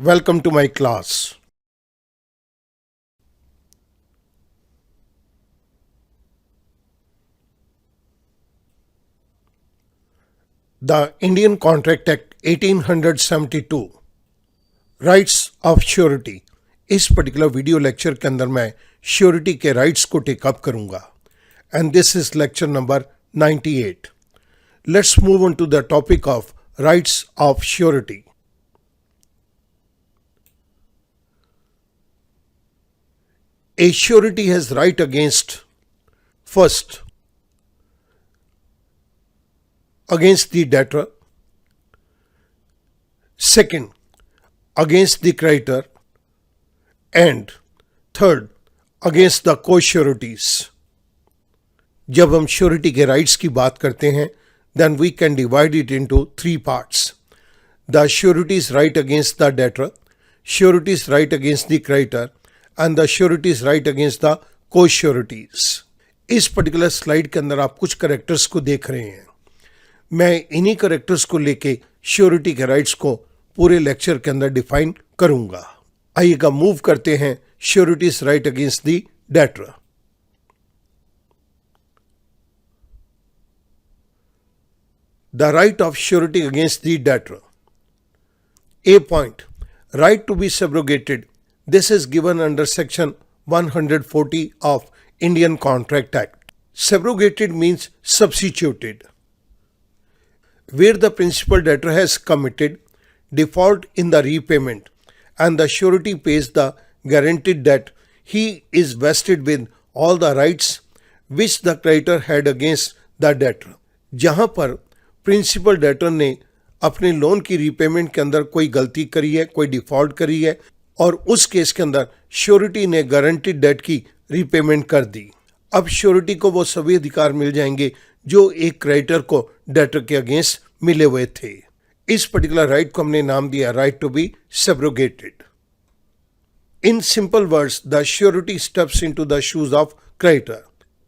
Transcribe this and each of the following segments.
Welcome to my class. The Indian Contract Act 1872 rights of surety, इस particular video lecture के अंदर मैं surety के राइट्स को टेकअप करूंगा and this is lecture number 98. Let's move on to the topic of rights of surety. A surety has right against, first, against the debtor, second, against the creditor, and third, against the co-sureties. जब हम surety के rights की बात करते हैं then we can divide it into three parts. The surety's right against the debtor, surety's right against the creditor, and the surety's right against the co-sureties. इस particular slide के अंदर आप कुछ करेक्टर्स को देख रहे हैं. मैं इन्हीं करेक्टर्स को लेके श्योरिटी के राइट्स को पूरे लेक्चर के अंदर डिफाइन करूंगा. आइएगा मूव करते हैं sureties right against the debtor. The right of surety against the debtor. A point. Right to be subrogated. This is given under section 140 of Indian Contract Act. Subrogated means substituted. Where the principal debtor has committed default in the repayment and the surety pays the guaranteed debt, he is vested with all the rights which the creditor had against the debtor. जहां पर principal debtor ने अपने loan की repayment के अंदर कोई गलती करी है, कोई डिफॉल्ट करी है और उस केस के अंदर श्योरिटी ने गारंटीड डेट की रीपेमेंट कर दी. अब श्योरिटी को वो सभी अधिकार मिल जाएंगे जो एक क्रेडिटर को डेटर के अगेंस्ट मिले हुए थे. इस पर्टिकुलर राइट को हमने नाम दिया right to be subrogated. In simple words the surety steps into the shoes of creditor.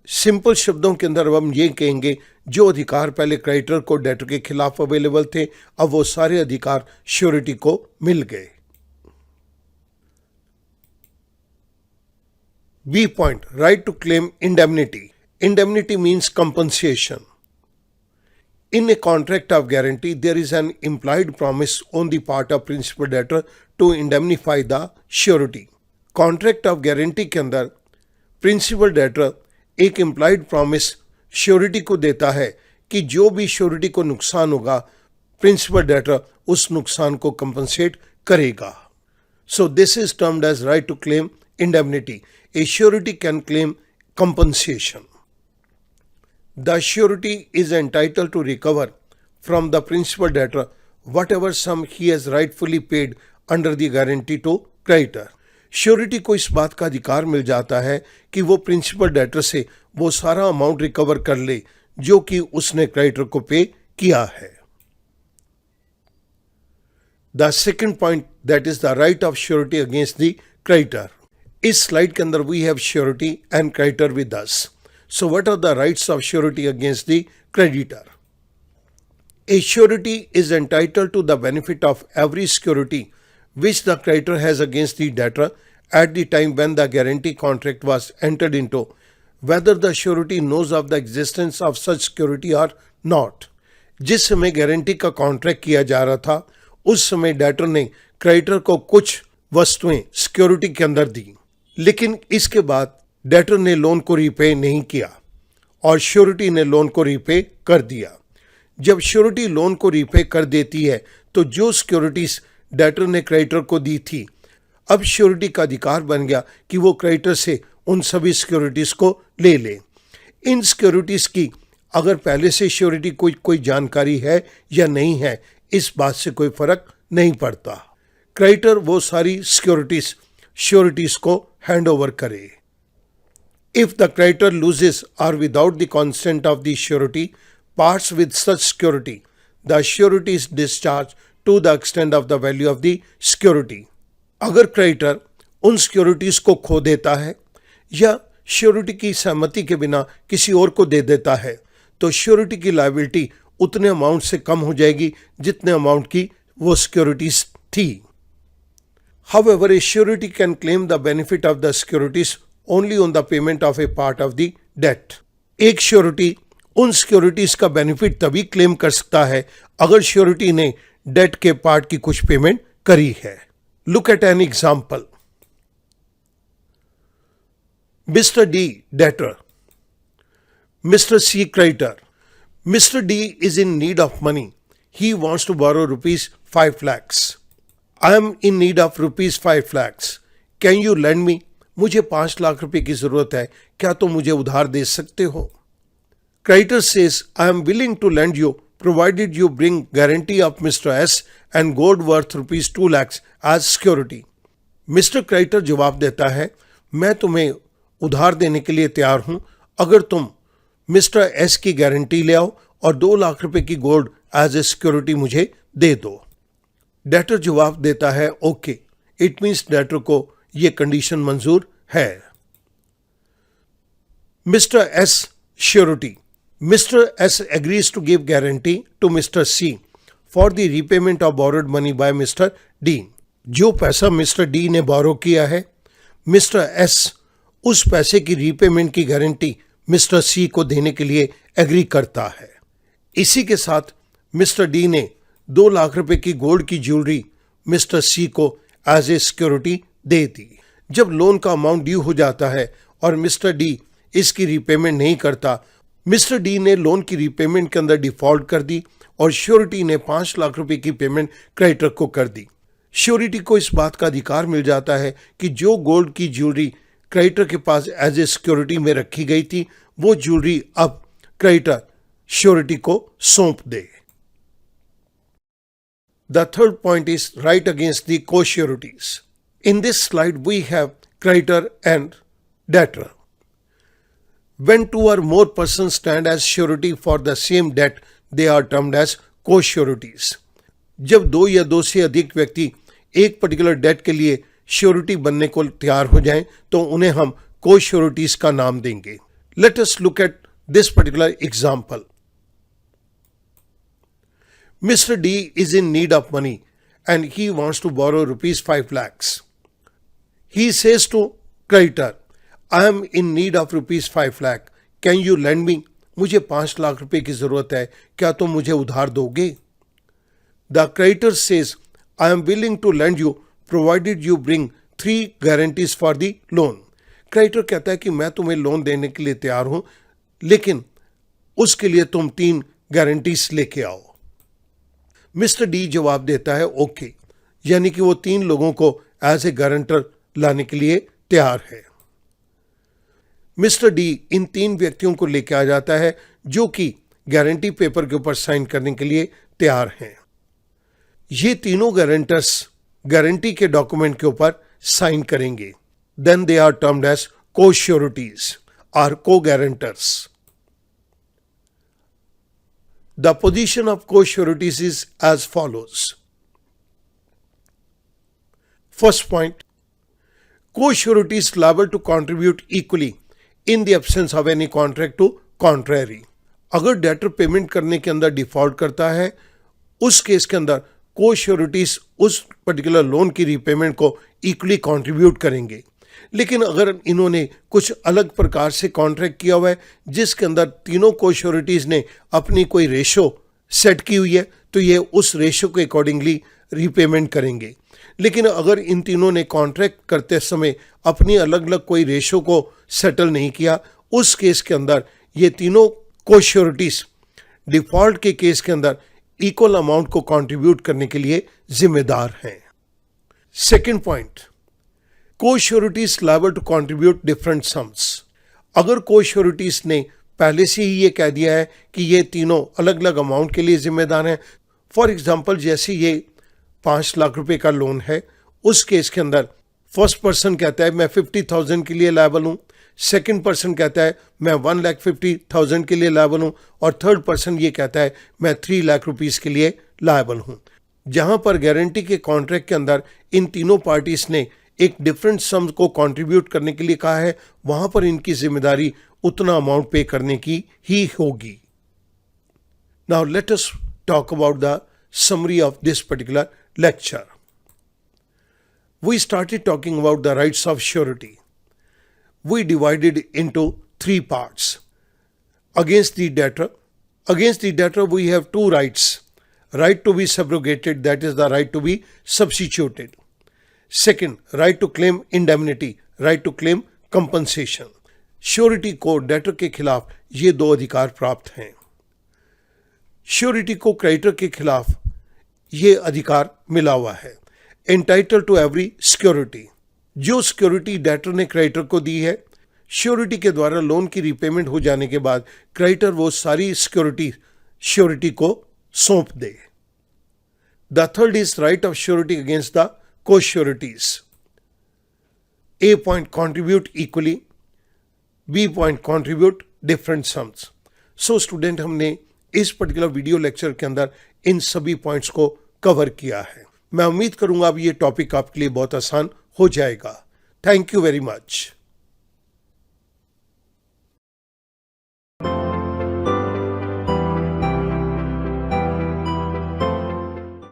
Simple शब्दों के अंदर हम ये कहेंगे जो अधिकार पहले क्रेडिटर को डेटर के खिलाफ अवेलेबल थे अब वो सारे अधिकार श्योरिटी को मिल गए. B point, right to claim indemnity. Indemnity means compensation. In a contract of guarantee, there is an implied promise on the part of principal debtor to indemnify the surety. Contract of guarantee के अंदर principal debtor एक implied promise surety को देता है कि जो भी surety को नुकसान होगा principal debtor उस नुकसान को compensate करेगा. So this is termed as right to claim indemnity. A surety can claim compensation. The surety is entitled to recover from the principal debtor whatever sum he has rightfully paid under the guarantee to creditor. Surety को इस बात का अधिकार मिल जाता है कि वो principal debtor से वो सारा अमाउंट रिकवर कर ले जो कि उसने क्रेडिटर को पे किया है. The second point that is the right of surety against the creditor. इस स्लाइड के अंदर we have surety and creditor with us. So what are the rights of surety against the creditor? A surety is entitled to the benefit of every security which the creditor has against the debtor at the time when the guarantee contract was entered into, whether the surety knows of the existence of such security or not. जिस समय guarantee का contract किया जा रहा था उस समय debtor ने क्रेडिटर को कुछ वस्तुएं सिक्योरिटी के अंदर दी, लेकिन इसके बाद डेटर ने लोन को रीपे नहीं किया और श्योरिटी ने लोन को रीपे कर दिया. जब श्योरिटी लोन को रीपे कर देती है तो जो सिक्योरिटीज डेटर ने क्रेडिटर को दी थी अब श्योरिटी का अधिकार बन गया कि वो क्रेडिटर से उन सभी सिक्योरिटीज को ले ले. इन सिक्योरिटीज की अगर पहले से श्योरिटी को कोई जानकारी है या नहीं है इस बात से कोई फर्क नहीं पड़ता. क्रेडिटर वो सारी श्योरिटीज को हैंड ओवर करे. इफ द क्रेडिटर लूजेस और without the consent of the surety parts with such security the surety is discharge to the extent of the value of the security. अगर creditor उन securities को खो देता है या surety की सहमति के बिना किसी और को दे देता है तो श्योरिटी की लायबिलिटी उतने अमाउंट से कम हो जाएगी जितने अमाउंट की वो सिक्योरिटीज थी. However, a surety can claim the benefit of the securities only on the payment of a part of the debt. एक श्योरिटी उन सिक्योरिटीज का बेनिफिट तभी क्लेम कर सकता है अगर श्योरिटी ने डेट के पार्ट की कुछ पेमेंट करी है. Look at an example. Mr. D, debtor. Mr. C, creditor. Mr. D is in need of money. He wants to borrow rupees 5 lakhs. I am in need of rupees 5 lakhs. Can you lend me? मुझे 5 लाख रुपए की जरूरत है, क्या तुम मुझे उधार दे सकते हो? Creditor says, I am willing to lend you provided you bring guarantee of Mr. S and gold worth rupees 2 lakhs as security. Mr. Creditor जवाब देता है, मैं तुम्हें उधार देने के लिए तैयार हूं अगर तुम मिस्टर एस की गारंटी ले आओ और 2 लाख रुपए की गोल्ड एज ए सिक्योरिटी मुझे दे दो. डेटर जवाब देता है ओके. इट मीन्स डेटर को यह कंडीशन मंजूर है. Mister S surety. Mister S agrees to give guarantee to mister C for the repayment of borrowed money by mister D. जो पैसा मिस्टर डी ने बोरो किया है, मिस्टर एस उस पैसे की रीपेमेंट की गारंटी मिस्टर सी को देने के लिए एग्री करता है. इसी के साथ मिस्टर डी ने 2 लाख रुपए की गोल्ड की ज्वेलरी मिस्टर सी को एज ए सिक्योरिटी दे दी. जब लोन का अमाउंट ड्यू हो जाता है और मिस्टर डी इसकी रीपेमेंट नहीं करता, मिस्टर डी ने लोन की रीपेमेंट के अंदर डिफॉल्ट कर दी और श्योरिटी ने 5 लाख रुपए की पेमेंट क्रेडिटर को कर दी. श्योरिटी को इस बात का अधिकार मिल जाता है कि जो गोल्ड की ज्वेलरी क्रेडिटर के पास एज ए सिक्योरिटी में रखी गई थी, वो ज्वेलरी अब क्रेडिटर श्योरिटी को सौंप दे. The third point is right against the co-sureties. In this slide we have creditor and debtor. When 2 or more persons stand as surety for the same debt, they are termed as co-sureties. जब 2 या 2 से अधिक व्यक्ति एक particular date के लिए surety बनने को तैयार हो जाएं, तो उन्हें हम को-श्योरिटीज का नाम देंगे. Let us look at this particular example. Mister D is in need of money and he wants to borrow rupees 5 lakhs. He says to creditor, I am in need of rupees 5 lakh. Can you lend me? मुझे 5 लाख रुपए की जरूरत है, क्या तुम मुझे उधार दोगे? The creditor says, I am willing to lend you provided you bring 3 guarantees for the loan. Creditor कहता है कि मैं तुम्हें लोन देने के लिए तैयार हूं, लेकिन उसके लिए तुम 3 गारंटीज लेके आओ. मिस्टर डी जवाब देता है ओके, यानी कि वो 3 लोगों को एज ए गारंटर लाने के लिए तैयार है. मिस्टर डी इन 3 व्यक्तियों को लेकर आ जाता है जो कि गारंटी पेपर के ऊपर साइन करने के लिए तैयार हैं. ये तीनों गारंटर्स गारंटी के डॉक्यूमेंट के ऊपर साइन करेंगे. Then they are termed as co-sureties और co-guarantors. The position of co-sureties is as follows. First point, co-sureties liable to contribute equally in the absence of any contract to contrary. अगर debtor payment करने के अंदर default करता है, उस case के अंदर को-श्योरिटीज उस पर्टिकुलर लोन की रीपेमेंट को इक्वली कंट्रीब्यूट करेंगे. लेकिन अगर इन्होंने कुछ अलग प्रकार से कॉन्ट्रैक्ट किया हुआ है जिसके अंदर तीनों को-श्योरिटीज ने अपनी कोई रेशो सेट की हुई है, तो ये उस रेशो के अकॉर्डिंगली रीपेमेंट करेंगे. लेकिन अगर इन तीनों ने कॉन्ट्रैक्ट करते समय अपनी अलग अलग कोई रेशो को सेटल नहीं किया, उस केस के अंदर ये तीनों को-श्योरिटीज डिफॉल्ट के केस के अंदर इक्वल अमाउंट को कंट्रीब्यूट करने के लिए जिम्मेदार हैं. Second point, co-sureties liable to contribute different sums. अगर को-श्योरिटीज ने पहले से ही ये कह दिया है कि ये तीनों अलग अलग अमाउंट के लिए जिम्मेदार हैं, फॉर एग्जाम्पल जैसे ये 5 लाख रुपए का लोन है, उस केस के अंदर फर्स्ट पर्सन कहता है मैं 50,000 के लिए लायबल हूँ, सेकंड पर्सन कहता है मैं 1,50,000 के लिए लायबल हूँ और थर्ड पर्सन ये कहता है मैं 3 लाख रुपीस के लिए लायबल हूँ. जहाँ पर गारंटी के कॉन्ट्रैक्ट के अंदर इन तीनों पार्टीज ने एक डिफरेंट सम को कंट्रीब्यूट करने के लिए कहा है, वहाँ पर इनकी जिम्मेदारी उतना अमाउंट पे करने की ही होगी. Now let us talk about the summary of this particular lecture. we started talking about the rights of surety. We divided into three parts. Against the debtor we have two rights. Right to be subrogated, that is the right to be substituted. Second, right to claim indemnity, right to claim compensation. Surety को debtor के खिलाफ ये दो अधिकार प्राप्त हैं. Surety को creditor के खिलाफ ये अधिकार मिला हुआ है. एंटाइटल टू एवरी सिक्योरिटी, जो सिक्योरिटी डेटर ने क्रेडिटर को दी है, श्योरिटी के द्वारा लोन की रिपेमेंट हो जाने के बाद क्रेडिटर वो सारी सिक्योरिटी श्योरिटी को सौंप दे. The third is right of surety against the co-sureties. A point contribute equally, B point contribute different sums. So student, हमने इस पर्टिकुलर वीडियो लेक्चर के अंदर इन सभी पॉइंट्स को कवर किया है. मैं उम्मीद करूंगा अब ये टॉपिक आपके लिए बहुत आसान हो जाएगा. Thank you very much.